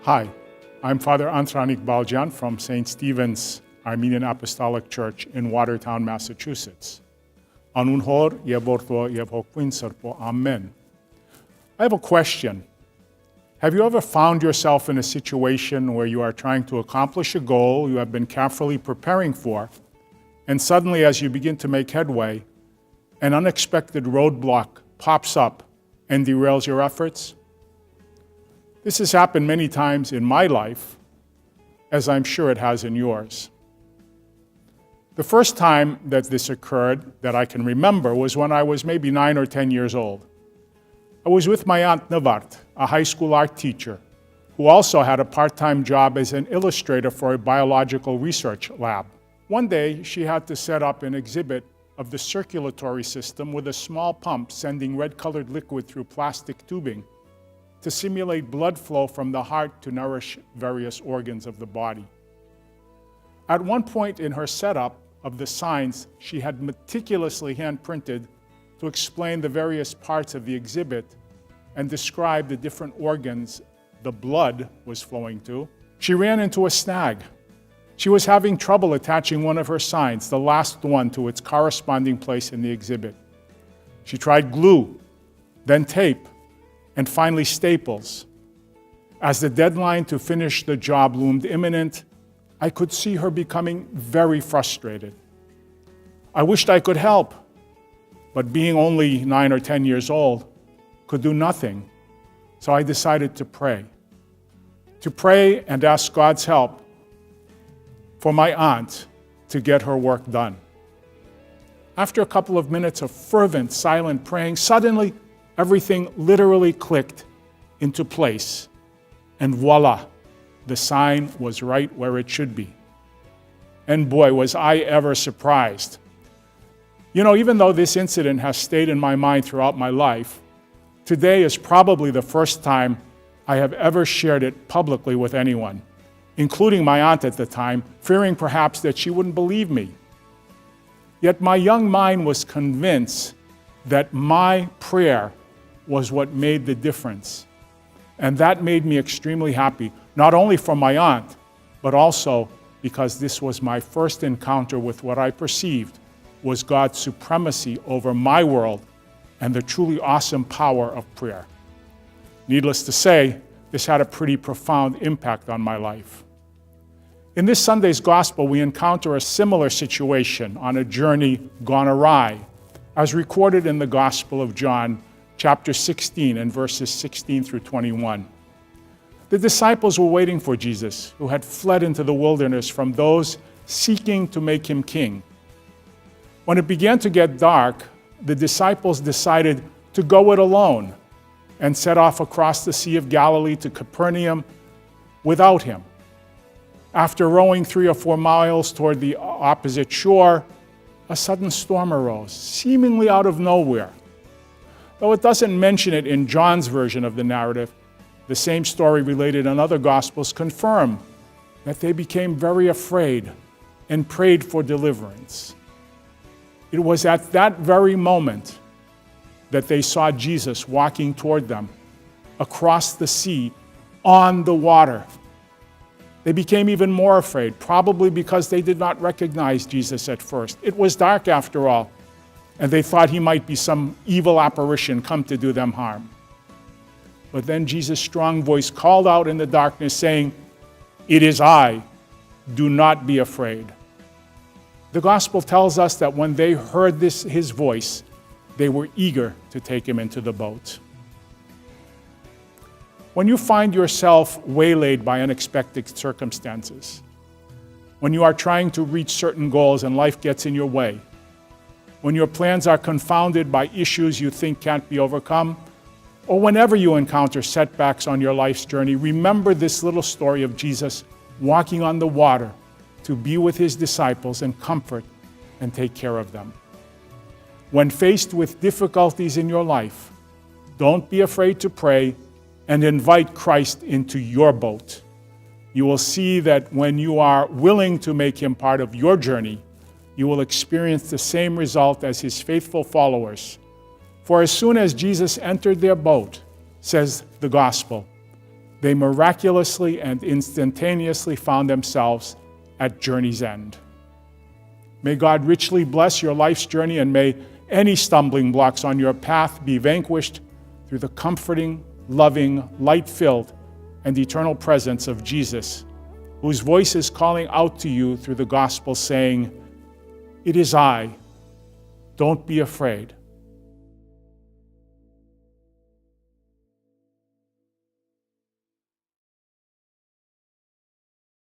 Hi, I'm Father Antranig Baljian from St. Stephen's Armenian Apostolic Church in Watertown, Massachusetts. Anun hor yev ortho yev hokvin serpo. Amen. I have a question. Have you ever found yourself in a situation where you are trying to accomplish a goal you have been carefully preparing for, and suddenly as you begin to make headway, an unexpected roadblock pops up and derails your efforts? This has happened many times in my life, as I'm sure it has in yours. The first time that this occurred that I can remember was when I was maybe 9 or 10 years old. I was with my aunt Navart, a high school art teacher, who also had a part-time job as an illustrator for a biological research lab. One day, she had to set up an exhibit of the circulatory system with a small pump sending red-colored liquid through plastic tubing to simulate blood flow from the heart to nourish various organs of the body. At one point in her setup of the signs she had meticulously hand-printed to explain the various parts of the exhibit and describe the different organs the blood was flowing to, she ran into a snag. She was having trouble attaching one of her signs, the last one, to its corresponding place in the exhibit. She tried glue, then tape, and finally staples. As the deadline to finish the job loomed imminent, I could see her becoming very frustrated. I wished I could help, but being only 9 or 10 years old, could do nothing. So I decided to pray and ask God's help for my aunt to get her work done. After a couple of minutes of fervent, silent praying, suddenly everything literally clicked into place. And voila, the sign was right where it should be. And boy, was I ever surprised. You know, even though this incident has stayed in my mind throughout my life, today is probably the first time I have ever shared it publicly with anyone, including my aunt at the time, fearing perhaps that she wouldn't believe me. Yet my young mind was convinced that my prayer was what made the difference. And that made me extremely happy, not only for my aunt, but also because this was my first encounter with what I perceived was God's supremacy over my world and the truly awesome power of prayer. Needless to say, this had a pretty profound impact on my life. In this Sunday's gospel, we encounter a similar situation on a journey gone awry, as recorded in the Gospel of John, chapter 16 and verses 16 through 21. The disciples were waiting for Jesus, who had fled into the wilderness from those seeking to make him king. When it began to get dark, the disciples decided to go it alone and set off across the Sea of Galilee to Capernaum without him. After rowing 3 or 4 miles toward the opposite shore, a sudden storm arose, seemingly out of nowhere. Though it doesn't mention it in John's version of the narrative, the same story related in other Gospels confirm that they became very afraid and prayed for deliverance. It was at that very moment that they saw Jesus walking toward them across the sea on the water. They became even more afraid, probably because they did not recognize Jesus at first. It was dark after all, and they thought he might be some evil apparition come to do them harm. But then Jesus' strong voice called out in the darkness, saying, "It is I, do not be afraid." The gospel tells us that when they heard his voice, they were eager to take him into the boat. When you find yourself waylaid by unexpected circumstances, when you are trying to reach certain goals and life gets in your way, when your plans are confounded by issues you think can't be overcome, or whenever you encounter setbacks on your life's journey, remember this little story of Jesus walking on the water to be with his disciples and comfort and take care of them. When faced with difficulties in your life, don't be afraid to pray and invite Christ into your boat. You will see that when you are willing to make him part of your journey, you will experience the same result as his faithful followers. For as soon as Jesus entered their boat, says the gospel, they miraculously and instantaneously found themselves at journey's end. May God richly bless your life's journey, and may any stumbling blocks on your path be vanquished through the comforting, loving, light-filled, and eternal presence of Jesus, whose voice is calling out to you through the gospel saying, "It is I, don't be afraid."